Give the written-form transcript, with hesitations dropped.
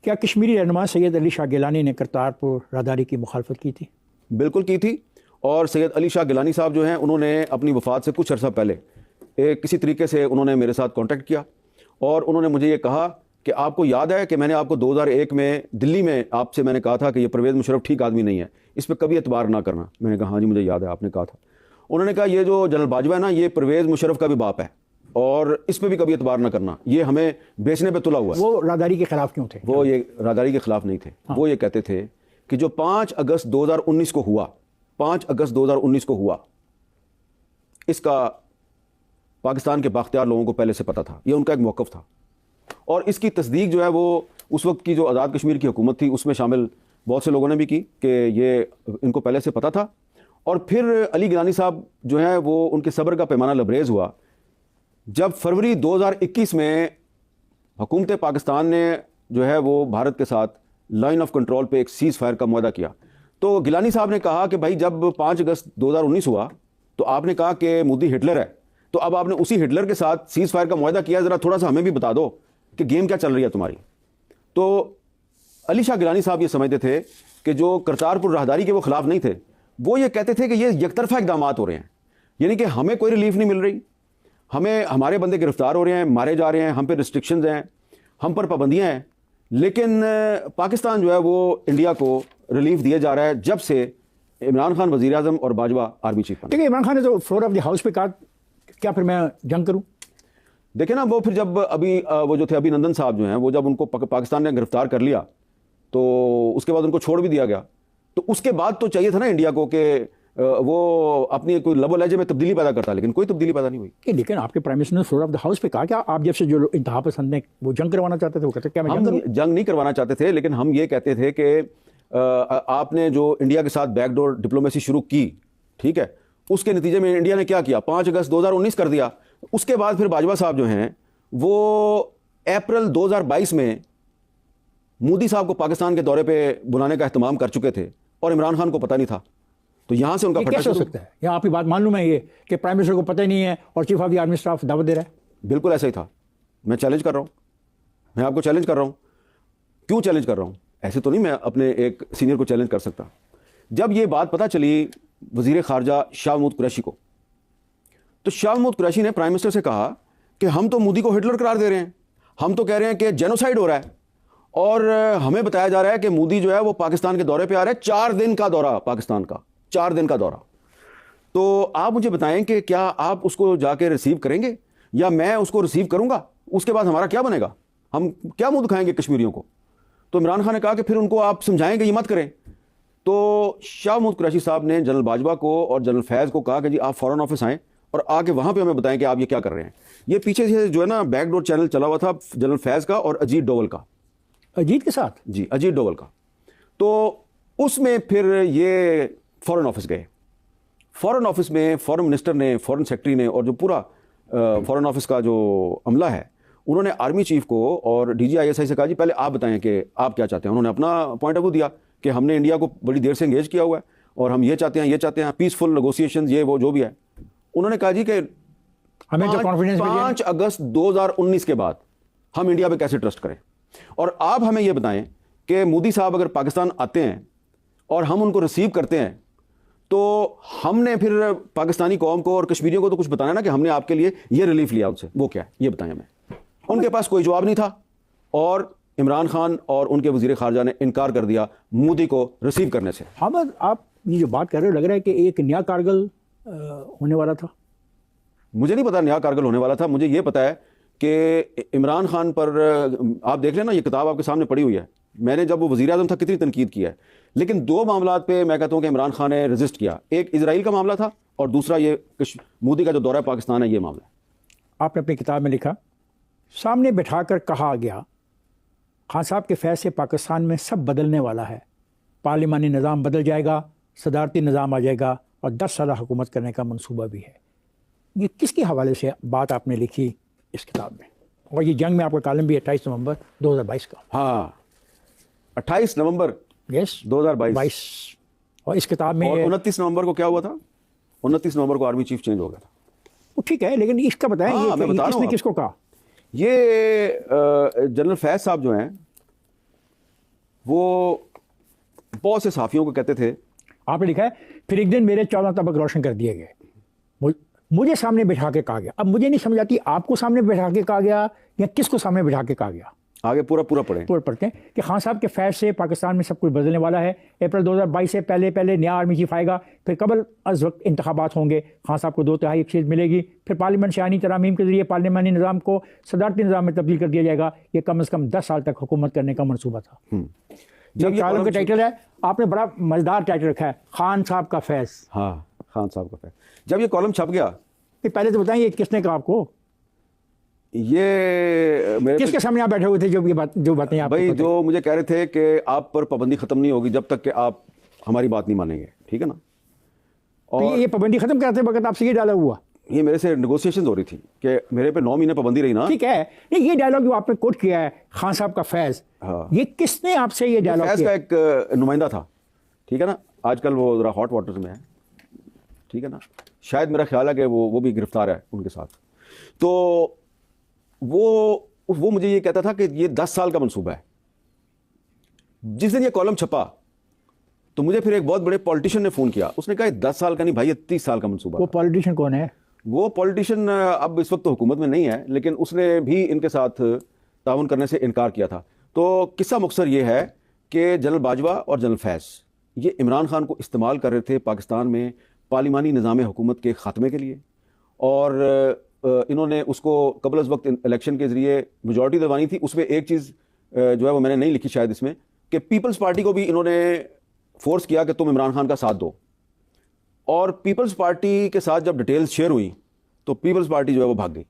क्या कश्मीरी रहनुमा सैयद अली शाह गिलानी ने करतारपुर राहदारी की मुखालफत की थी? बिल्कुल की थी। और सैयद अली शाह गिलानी साहब जो हैं उन्होंने अपनी वफ़ात से कुछ अर्सा पहले किसी तरीके से उन्होंने मेरे साथ कांटेक्ट किया और उन्होंने मुझे ये कहा कि आपको याद है कि मैंने आपको 2001 में दिल्ली में आपसे मैंने कहा था कि ये परवेज़ मुशर्रफ ठीक आदमी नहीं है, इस पर कभी एतबार ना करना। मैंने कहा हाँ जी मुझे याद है, आपने कहा था। उन्होंने कहा ये जो जनरल बाजवा है ना, ये परवेज़ मुशर्रफ का भी बाप है और इस पर भी कभी एतबार ना करना, ये हमें बेचने पे तुला हुआ है। वो राहदारी के खिलाफ क्यों थे? वो ये राहदारी के खिलाफ नहीं थे। हाँ। वो ये कहते थे कि जो 5 अगस्त 2019 को हुआ, 5 अगस्त 2019 को हुआ, इसका पाकिस्तान के बाख्तियार लोगों को पहले से पता था, ये उनका एक मौक़िफ़ था। और इसकी तस्दीक जो है वो उस वक्त की जो आज़ाद कश्मीर की हुकूमत थी उसमें शामिल बहुत से लोगों ने भी की कि ये इनको पहले से पता था। और फिर अली गिलानी साहब जो है वो उनके सब्र का पैमाना लबरेज़ हुआ जब फरवरी 2021 में हुकूमत पाकिस्तान ने जो है वो भारत के साथ लाइन ऑफ कंट्रोल पे एक सीज़ फायर का मुआहदा किया। तो गिलानी साहब ने कहा कि भाई जब 5 अगस्त 2019 हुआ तो आपने कहा कि मोदी हिटलर है, तो अब आपने उसी हिटलर के साथ सीज़ फायर का मुआहदा किया, ज़रा थोड़ा सा हमें भी बता दो कि गेम क्या चल रही है तुम्हारी। तो अली शाह गिलानी साहब ये समझते थे कि जो करतारपुर राहदारी के वो खिलाफ नहीं थे, वो ये कहते थे कि ये यकतरफा इक़दाम हो रहे हैं, यानी कि हमें कोई रिलीफ नहीं मिल रही, हमें हमारे बंदे गिरफ्तार हो रहे हैं, मारे जा रहे हैं, हम पे रिस्ट्रिक्शंस हैं, हम पर पाबंदियां हैं, लेकिन पाकिस्तान जो है वो इंडिया को रिलीफ दिया जा रहा है जब से इमरान खान वज़ीर आज़म और बाजवा आर्मी चीफ। ठीक है, इमरान खान ने तो फ्लोर ऑफ द हाउस पे कहा क्या फिर मैं जंग करूं? देखे ना, वो फिर जब अभी वो जो थे अभिनंदन साहब जो हैं वो जब उनको पाकिस्तान ने गिरफ्तार कर लिया तो उसके बाद उनको छोड़ भी दिया गया, तो उसके बाद तो चाहिए था ना इंडिया को कि वो अपनी कोई लबो लहजे में तब्दीली पैदा करता, लेकिन कोई तब्दीली पैदा नहीं हुई। लेकिन आपके प्राइम मिनिस्टर ने फ्लोर ऑफ द हाउस पे कहा क्या आप जब से जो इंतहा पसंद ने वो जंग करवाना चाहते थे, वो कहते क्या मैं जंग नहीं करवाना चाहते थे, लेकिन हम ये कहते थे कि आपने जो इंडिया के साथ बैकडोर डिप्लोमेसी शुरू की, ठीक है, उसके नतीजे में इंडिया ने क्या किया, 5 अगस्त 2019 कर दिया। उसके बाद फिर बाजवा साहब जो हैं वो अप्रैल 2022 में मोदी साहब को पाकिस्तान के दौरे पे बुलाने का एहतमाम कर चुके थे और इमरान खान को पता नहीं था। तो यहां से उनका कैसे हो सकता है? यहाँ आपकी बात मान लूं मैं ये कि प्राइम मिनिस्टर को पता ही नहीं है और chief of the army staff दावत दे रहा है? बिल्कुल ऐसा ही था। मैं चैलेंज कर रहा हूं, मैं आपको चैलेंज कर रहा हूं। क्यों चैलेंज कर रहा हूं? ऐसे तो नहीं मैं अपने एक सीनियर को चैलेंज कर सकता। जब ये बात पता चली वजीर खारजा शाह महमूद कुरैशी को, तो शाह महमूद कुरैशी ने प्राइम मिनिस्टर से कहा कि हम तो मोदी को हिटलर करार दे रहे हैं, हम तो कह रहे हैं कि जेनोसाइड हो रहा है और हमें बताया जा रहा है कि मोदी जो है वो पाकिस्तान के दौरे पे आ रहा है, 4 दिन का दौरा, पाकिस्तान का 4 दिन का दौरा। तो आप मुझे बताएं कि क्या आप उसको जाके रिसीव करेंगे या मैं उसको रिसीव करूंगा? उसके बाद हमारा क्या बनेगा? हम क्या मुंह दिखाएंगे कश्मीरियों को? तो इमरान खान ने कहा कि फिर उनको आप समझाएंगे ये मत करें। तो शाह महमूद कुरैशी साहब ने जनरल बाजवा को और जनरल फैज़ को कहा कि जी आप फॉरेन ऑफिस आएँ और आके वहाँ पे हमें बताएं कि आप ये क्या कर रहे हैं। ये पीछे से जो है ना बैकडोर चैनल चला हुआ था जनरल फैज़ का और अजीत डोवल का। अजीत के साथ? जी, अजीत डोवल का। तो उसमें फिर ये फॉरेन ऑफिस गए। फॉरेन ऑफिस में फॉरेन मिनिस्टर ने, फॉरेन सेक्रेटरी ने और जो पूरा फॉरेन ऑफिस का जो अमला है, उन्होंने आर्मी चीफ को और DGISI से कहा जी पहले आप बताएं कि आप क्या चाहते हैं। उन्होंने अपना पॉइंट ऑफ व्यू दिया कि हमने इंडिया को बड़ी देर से एंगेज किया हुआ है और हम ये चाहते हैं, ये चाहते हैं, पीसफुल नेगोशिएशन, ये वो जो भी है। उन्होंने कहा जी कि हमें तो कॉन्फिडेंस 5 अगस्त 2019 के बाद हम इंडिया पे कैसे ट्रस्ट करें, और आप हमें ये बताएं कि मोदी साहब अगर पाकिस्तान आते हैं और हम उनको रिसीव करते हैं तो हमने फिर पाकिस्तानी कौम को और कश्मीरियों को तो कुछ बताना ना कि हमने आपके लिए ये रिलीफ लिया उनसे, वो क्या है ये बताएं हमें। उनके पास कोई जवाब नहीं था और इमरान खान और उनके वजीर खारजा ने इनकार कर दिया मोदी को रिसीव करने से। हामिद, आप ये जो बात कर रहे हो लग रहा है कि एक नया कारगिल होने वाला था। मुझे नहीं पता नया कारगिल होने वाला था, मुझे ये पता है कि इमरान खान पर आप देख लेना, ये किताब आपके सामने पड़ी हुई है, मैंने जब वो वज़ीर आज़म था कितनी तनकीद की है, लेकिन 2 मामलात पे मैं कहता हूँ कि इमरान खान ने रेजिस्ट किया। एक इजराइल का मामला था और दूसरा ये मोदी का जो दौरा पाकिस्तान है, ये मामला। आपने अपनी किताब में लिखा, सामने बिठाकर कहा गया खान साहब के फैसले से पाकिस्तान में सब बदलने वाला है, पार्लिमानी निज़ाम बदल जाएगा, सदारती निज़ाम आ जाएगा और 10 साल हुकूमत करने का मंसूबा भी है। ये किसके हवाले से बात आपने लिखी इस किताब में? और ये जंग में आपका कॉलम भी 28 नवंबर 2022 का। हाँ, 28 नवंबर 2022। और इस किताब में 29 नवंबर को क्या हुआ था? 29 नवंबर को आर्मी चीफ चेंज हो गया था। वो ठीक है, लेकिन इसका बताएं हाँ, किसने किसको कहा? ये जनरल फैज़ साहब जो हैं वो बहुत से सहाफ़ियों को कहते थे, आपने लिखा है फिर एक दिन मेरे 14 तबक रोशन कर दिए गए, मुझे सामने बैठा के कहा गया। अब मुझे नहीं समझ आती आपको सामने बैठा के कहा गया या किसको सामने बैठा के कहा गया। आगे पूरा पढ़ें। पूरा पढ़ते हैं कि खान साहब के फैसले से पाकिस्तान में सब कुछ बदलने वाला है। अप्रैल 2022 से पहले नया आर्मी चीफ आएगा, फिर कबल अज वक्त इंतखाबात होंगे, खान साहब को 2/3 अक्सरियत मिलेगी, फिर पार्लियामेंट से आईनी तरमीम के जरिए पार्लियामानी निज़ाम को सदारती निज़ाम में तब्दील कर दिया जाएगा। ये कम से कम 10 साल तक हुकूमत करने का मनसूबा था। जब ये कॉलम का टाइटल है, आपने बड़ा मजेदार टाइटल रखा है, खान साहब का फैस। हाँ, खान साहब का फैस। जब ये कॉलम छप गया, पहले तो बताइए किसने कहा आपको? ये मेरे किसके सामने आप बैठे हुए थे जो बातें आप भाई जो मुझे कह रहे थे कि आप पर पाबंदी खत्म नहीं होगी जब तक कि आप हमारी बात नहीं मानेंगे, ठीक है ना। और तो ये पाबंदी खत्म करते वक्त आपसे ये डायलॉग हुआ? ये मेरे से नेगोशिएशन हो रही थी कि मेरे पे 9 महीने पाबंदी रही ना। ठीक है, नहीं ये डायलॉग जो आपने कोट किया है खान साहब का फैज, हाँ। ये किसने आपसे ये डायलॉग फैज का एक नुमाइंदा था, ठीक है ना, आजकल वो जरा हॉट वाटर में है, ठीक है ना, शायद मेरा ख्याल है कि वो भी गिरफ्तार है उनके साथ। तो वो मुझे ये कहता था कि ये 10 साल का मंसूबा है। जिस दिन ये कॉलम छपा तो मुझे फिर एक बहुत बड़े पॉलिटिशियन ने फ़ोन किया, उसने कहा 10 साल का नहीं भाई, ये 30 साल का मंसूबा। वो पॉलिटिशियन कौन है? वो पॉलिटिशियन अब इस वक्त तो हुकूमत में नहीं है, लेकिन उसने भी इनके साथ ताउन करने से इनकार किया था। तो किस्सा मुख्तसर ये है कि जनरल बाजवा और जनरल फैज़ ये इमरान खान को इस्तेमाल कर रहे थे पाकिस्तान में पार्लिमानी निज़ाम हुकूमत के ख़ात्मे के लिए, और इन्होंने उसको कबल अज़ वक्त इलेक्शन के ज़रिए मेजॉरिटी दिलवानी थी। उसमें एक चीज़ जो है वो मैंने नहीं लिखी शायद इसमें, कि पीपल्स पार्टी को भी इन्होंने फोर्स किया कि तुम इमरान खान का साथ दो, और पीपल्स पार्टी के साथ जब डिटेल्स शेयर हुई तो पीपल्स पार्टी जो है वो भाग गई।